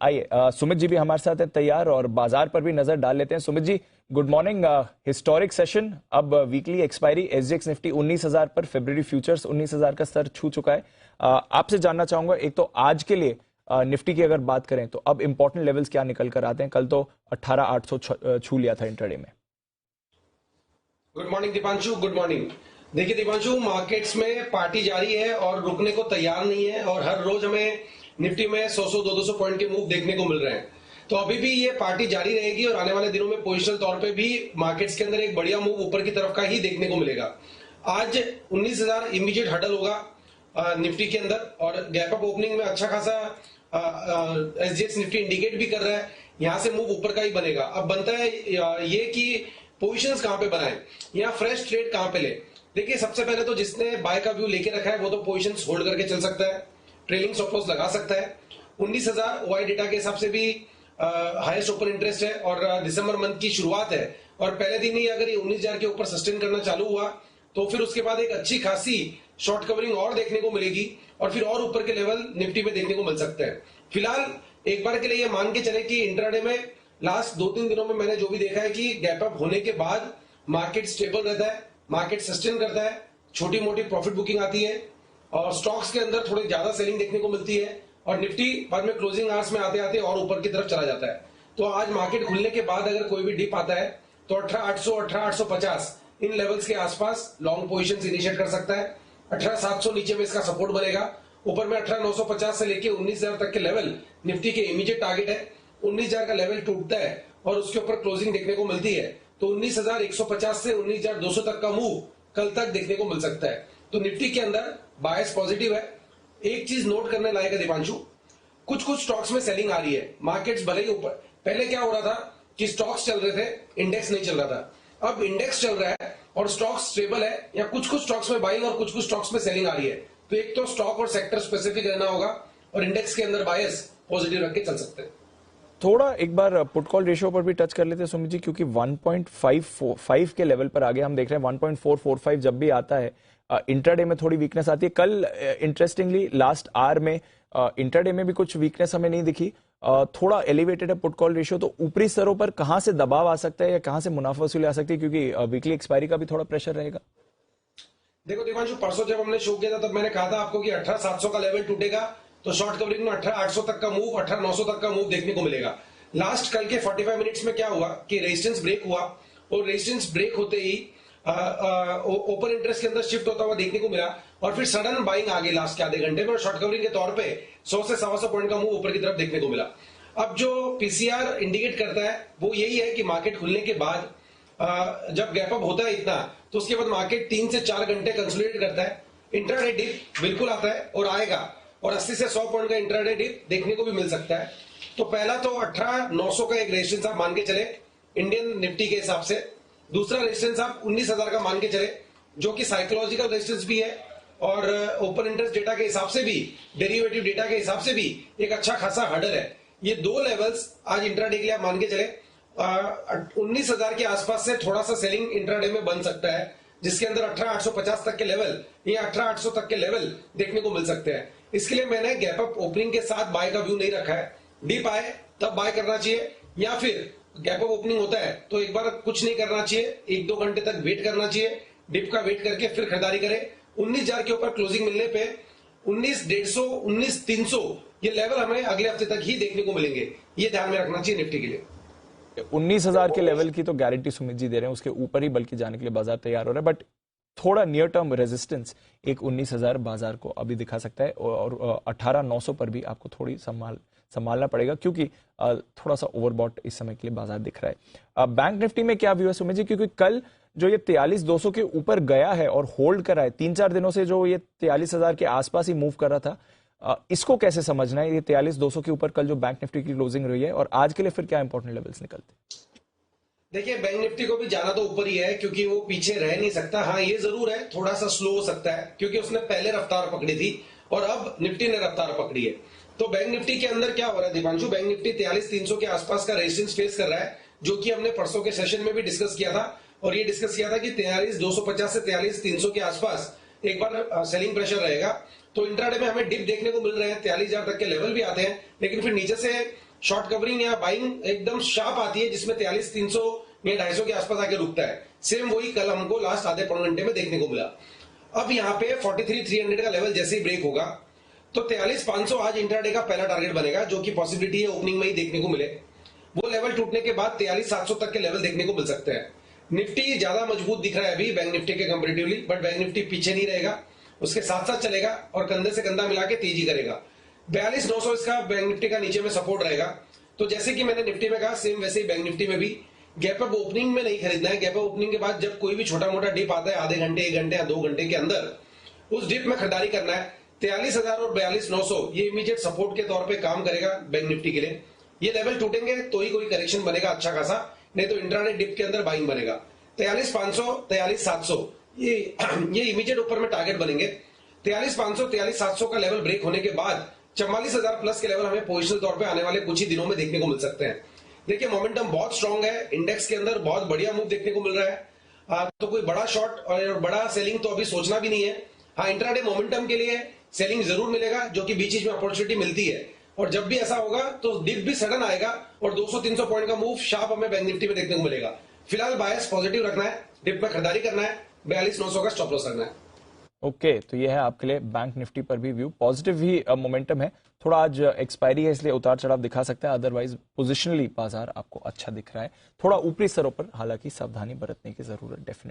आइए सुमित जी भी हमारे साथ है तैयार और बाजार पर भी नजर डाल लेते हैं। Sumit ji good morning. Historic session, अब वीकली एक्सपायरी एसजीएक्स निफ्टी 19,000 पर, फेब्रुअरी फ्यूचर्स 19,000 का स्तर छू चुका है। आपसे जानना चाहूंगा, एक तो आज के लिए निफ्टी की अगर बात करें तो अब इंपॉर्टेंट लेवल्स क्या निकल कर आते हैं? कल तो 18,800 छू लिया था इंट्राडे में। Good morning Deepanshu, good morning. देखिए दीपांशु, मार्केट्स में पार्टी जारी है और रुकने को तैयार नहीं है और हर रोज हमें निफ्टी में 100-200 पॉइंट के मूव देखने को मिल रहे हैं। तो अभी भी ये पार्टी जारी रहेगी और आने वाले दिनों में पोजिशनल तौर पे भी मार्केट्स के अंदर एक बढ़िया मूव ऊपर की तरफ का ही देखने को मिलेगा। आज 19,000 इमीडिएट हर्डल होगा निफ्टी के अंदर और गैप अप ओपनिंग में अच्छा खासा एसजीएक्स निफ्टी इंडिकेट भी कर रहा है, यहां से मूव ऊपर का ही बनेगा। अब बनता है ये कि पोजिशंस कहां पे बनाए या फ्रेश ट्रेड कहां पे ले। देखिए सबसे पहले तो जिसने बाय का व्यू लेके रखा है वो तो पोजिशंस होल्ड करके चल सकता है, ट्रेलिंग स्टॉप लॉस लगा सकता है। 19,000 वाई डेटा के हिसाब से भी हाईएस्ट ओपन इंटरेस्ट है और दिसंबर मंथ की शुरुआत है और पहले दिन ही अगर ये 19,000 के ऊपर सस्टेन करना चालू हुआ तो फिर उसके बाद एक अच्छी खासी शॉर्ट कवरिंग और देखने को मिलेगी और फिर और ऊपर के लेवल निफ्टी में देखने को मिल सकते हैं। फिलहाल एक बार के लिए ये मान के चले कि इंट्राडे में लास्ट 2-3 दिनों में मैंने जो भी देखा है कि गैप अप होने के बाद मार्केट स्टेबल रहता है, मार्केट सस्टेन करता है, छोटी मोटी प्रॉफिट बुकिंग आती है और स्टॉक्स के अंदर थोड़ी ज्यादा सेलिंग देखने को मिलती है और निफ्टी बाद में क्लोजिंग आवर्स में आते आते और ऊपर की तरफ चला जाता है। तो आज मार्केट खुलने के बाद अगर कोई भी डिप आता है तो 18,800, 18,850 इन लेवल्स के आसपास लॉन्ग पोजीशंस इनिशिएट कर सकता है। 18,700 नीचे में इसका सपोर्ट बनेगा। ऊपर में 18,950 से लेके 19,000 तक के लेवल निफ्टी के इमीडिएट टारगेट है। 19,000 का लेवल टूटता है और उसके ऊपर क्लोजिंग देखने को मिलती है तो 19,150 से 19,200 तक का मूव कल तक देखने को मिल सकता है। तो निफ्टी के अंदर बायस पॉजिटिव है। एक चीज नोट करने लायक है दीपांशु, कुछ स्टॉक्स में सेलिंग आ रही है। मार्केट्स भले ही ऊपर, पहले क्या हो रहा था कि स्टॉक्स चल रहे थे, इंडेक्स नहीं चल रहा था। अब इंडेक्स चल रहा है और स्टॉक्स स्टेबल है या कुछ स्टॉक्स में बाइंग और कुछ स्टॉक्स में सेलिंग आ रही है। तो एक तो स्टॉक और सेक्टर स्पेसिफिक रहना होगा और इंडेक्स के अंदर बायस पॉजिटिव रख के चल सकते हैं। थोड़ा एक बार पुट कॉल रेशियो पर भी टच कर लेते हैं सुमित जी, क्योंकि 1.55 के लेवल पर आगे हम देख रहे हैं। 1.445 जब भी आता है इंट्राडे में थोड़ी वीकनेस आती है। कल इंटरेस्टिंगली लास्ट आवर में इंट्राडे में भी कुछ वीकनेस हमें नहीं दिखी। थोड़ा एलिवेटेड है पुट कॉल रेशियो, तो ऊपरी स्तरों पर कहां से दबाव आ सकता है या कहां से मुनाफा वसूली आ सकती है, क्योंकि वीकली एक्सपायरी का भी थोड़ा प्रेशर रहेगा। देखो दीपांशु, परसों जब हमने शो किया था तब मैंने कहा था आपको कि 18,700 का लेवल टूटेगा तो शॉर्ट कवरिंग में 18,800 तक का मूव, 18,900 तक का मूव देखने को मिलेगा। लास्ट कल के 45 मिनट्स में क्या हुआ कि रेजिस्टेंस ब्रेक हुआ और रेजिस्टेंस ब्रेक होते ही ओपन इंटरेस्ट के अंदर शिफ्ट होता हुआ देखने को मिला और फिर सडन बाइंग आ गई लास्ट के आधे घंटे में और शॉर्ट कवरिंग के तौर पे 100 से 125 पॉइंट का मूव ऊपर की तरफ देखने को मिला। अब जो पीसीआर इंडिकेट करता है वो यही है कि मार्केट खुलने के बाद जब गैप अप होता है इतना तो उसके बाद मार्केट 3 से 4 घंटे कंसोलिडेट करता है। इंट्राडे डिप बिल्कुल आता है और आएगा और 80 से 100 पॉइंट का इंट्राडे डिप देखने को भी मिल सकता है। तो पहला तो 18,900 का एक रेजिस्टेंस आप मान के चले इंडियन निफ्टी के हिसाब से। दूसरा रेजिस्टेंस आप 19,000 का मान के चले जो कि साइकोलॉजिकल रेजिस्टेंस भी है और ओपन इंटरेस्ट डेटा के हिसाब से भी, डेरिवेटिव डेटा के हिसाब से भी एक अच्छा खासा हर्डल है। ये दो लेवल्स आज इंट्राडे के लिए आप मान के चले 19,000 के आसपास से थोड़ा सा सेलिंग इंट्राडे में बन सकता है, जिसके अंदर 18,850 तक के लेवल या 18,800 तक के लेवल देखने को मिल सकते हैं। इसके लिए मैंने गैप अप ओपनिंग के साथ बाय का व्यू नहीं रखा है। डिप आए तब बाय करना चाहिए या फिर गैप अप ओपनिंग होता है तो एक बार कुछ नहीं करना चाहिए, 1-2 घंटे तक वेट करना चाहिए, डिप का वेट करके फिर खरीदारी करें। 19,000 के ऊपर क्लोजिंग मिलने पे 19,150, 19,300 ये लेवल हमें अगले हफ्ते तक ही देखने को मिलेंगे। ये ध्यान में रखना चाहिए निफ्टी के लिए। 19,000 के लेवल की तो गारंटी सुमित जी दे रहे हैं, उसके ऊपर ही बल्कि जाने के लिए बाजार तैयार हो रहा है। बट थोड़ा नियर टर्म रेजिस्टेंस एक 19,000 बाजार को अभी दिखा सकता है और 18,900 पर भी आपको थोड़ी संभालना पड़ेगा, क्योंकि थोड़ा सा ओवरबॉट इस समय के लिए बाजार दिख रहा है। बैंक निफ्टी में क्या व्यू है सुमित जी, क्योंकि कल जो ये 43,200 के ऊपर गया है और होल्ड करा है 3-4 दिनों से, जो ये 43,000 के आसपास ही मूव कर रहा था, इसको कैसे समझना है? ये 43,200 के ऊपर कल जो बैंक निफ्टी की क्लोजिंग रही है और आज के लिए फिर क्या इंपॉर्टेंट लेवल्स निकलते हैं? देखिए बैंक निफ्टी को भी जाना तो ऊपर ही है क्योंकि वो पीछे रह नहीं सकता। हाँ ये जरूर है थोड़ा सा स्लो हो सकता है क्योंकि उसने पहले रफ्तार पकड़ी थी और अब निफ्टी ने रफ्तार पकड़ी है। तो बैंक निफ्टी के अंदर क्या हो रहा है दीपांशु, बैंक निफ्टी 43,300 के आसपास का रेजिस्टेंस फेस कर रहा है, जो कि हमने परसों के सेशन में भी डिस्कस किया था और ये डिस्कस किया था कि 43,250 से 43,300 के आसपास एक बार सेलिंग प्रेशर रहेगा। तो इंट्राडे में हमें डिप देखने को मिल रहे हैं, 43,000 तक के लेवल भी आते हैं, लेकिन फिर नीचे से शॉर्ट कवरिंग या बाइंग एकदम शार्प आती है, जिसमें 43,300 या 250 के आसपास आके रुकता है। सेम वही कल हमको लास्ट आधे पौने घंटे में देखने को मिला। अब यहाँ पे 43,300 का लेवल जैसे ही ब्रेक होगा तो 43,500 आज इंट्राडे का पहला टारगेट बनेगा, जो कि पॉसिबिलिटी है ओपनिंग में ही देखने को मिले। वो लेवल टूटने के बाद 43,700 तक के लेवल देखने को मिल सकते हैं। निफ्टी ज्यादा मजबूत दिख रहा है अभी बैंक निफ्टी के कंपेरेटिवली, बट बैंक निफ्टी पीछे नहीं रहेगा, उसके साथ साथ चलेगा और कंधे से कंधा मिला के तेजी करेगा। 42,900 इसका बैंक निफ्टी का नीचे में सपोर्ट रहेगा। तो जैसे कि मैंने निफ्टी में कहा, सेम वैसे ही बैंक निफ्टी में भी गैप अप ओपनिंग में नहीं खरीदना है। गैप अप ओपनिंग के बाद जब कोई भी छोटा मोटा डिप आता है आधे घंटे, 1 घंटे या 2 घंटे के अंदर, उस डिप में खरीदारी करना है। 43,000 और 42,900 ये इमीडिएट सपोर्ट के तौर पे काम करेगा बैंक निफ्टी के लिए। ये लेवल टूटेंगे तो ही कोई करेक्शन बनेगा अच्छा खासा, नहीं तो इंट्राडे डिप के अंदर बाइंग बनेगा। 43,500, 43,700 ये इमीडिएट ऊपर में टारगेट बनेंगे। 43,500, 43,700 का लेवल ब्रेक होने के बाद 44,000 प्लस के लेवल हमें पोजिशनल तौर पे आने वाले कुछ ही दिनों में देखने को मिल सकते हैं। देखिए मोमेंटम बहुत स्ट्रांग है, इंडेक्स के अंदर बहुत बढ़िया मूव देखने को मिल रहा है। तो कोई बड़ा शॉर्ट और बड़ा सेलिंग तो अभी सोचना भी नहीं है। हाँ, इंट्राडे मोमेंटम के लिए सेलिंग जरूर मिलेगा, जो कि बीच बीच में अपॉर्चुनिटी मिलती है, और जब भी ऐसा होगा तो डिप भी सडन आएगा और 200-300 पॉइंट का मूव शार्प हमें बैंक निफ्टी में देखने को मिलेगा। फिलहाल बायस पॉजिटिव रखना है, डिप में खरीदारी करना है, 42,900 का स्टॉप लॉस रखना है। ओके, तो ये है आपके लिए बैंक निफ्टी पर भी व्यू। पॉजिटिव ही मोमेंटम है, थोड़ा आज एक्सपायरी है इसलिए उतार चढ़ाव दिखा सकता है, अदरवाइज पोजिशनली बाजार आपको अच्छा दिख रहा है। थोड़ा ऊपरी स्तरों पर हालांकि सावधानी बरतने की जरूरत डेफिनेटली